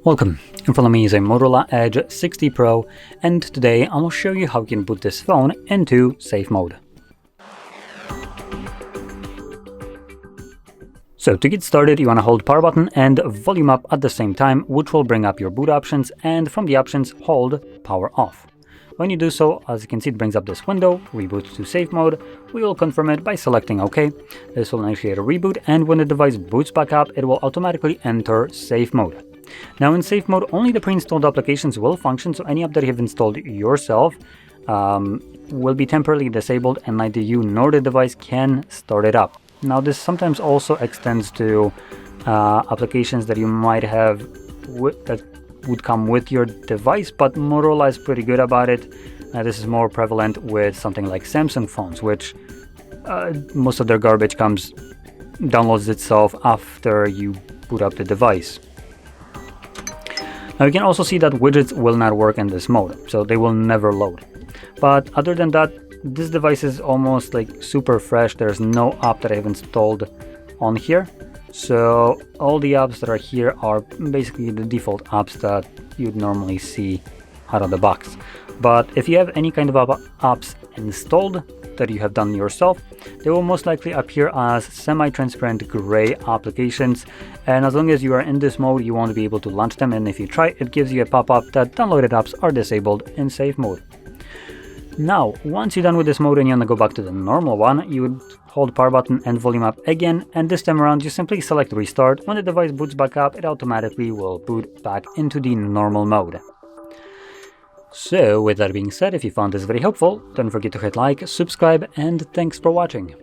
Welcome, in front of me is a Motorola Edge 60 Pro, and today I will show you how you can boot this phone into safe mode. So to get started, you want to hold power button and volume up at the same time, which will bring up your boot options, and from the options hold power off. When you do so, as you can see, it brings up this window, reboot to safe mode. We will confirm it by selecting OK. This will initiate a reboot, and when the device boots back up, it will automatically enter safe mode. Now in safe mode, only the pre-installed applications will function, so any app that you have installed yourself will be temporarily disabled, and neither you nor the device can start it up. Now this sometimes also extends to applications that you might have that would come with your device, but Motorola is pretty good about it. This is more prevalent with something like Samsung phones, which most of their garbage downloads itself after you boot up the device. Now you can also see that widgets will not work in this mode, so they will never load. But other than that, this device is almost like super fresh. There's no app that I have installed on here. So all the apps that are here are basically the default apps that you'd normally see out of the box. But if you have any kind of apps installed that you have done yourself, they will most likely appear as semi-transparent gray applications, and as long as you are in this mode, you won't be able to launch them, and if you try, it gives you a pop-up that downloaded apps are disabled in safe mode. Now, once you're done with this mode and you want to go back to the normal one, you would hold power button and volume up again, and this time around you simply select restart. When the device boots back up, it automatically will boot back into the normal mode. So with that being said, if you found this very helpful, don't forget to hit like, subscribe, and thanks for watching.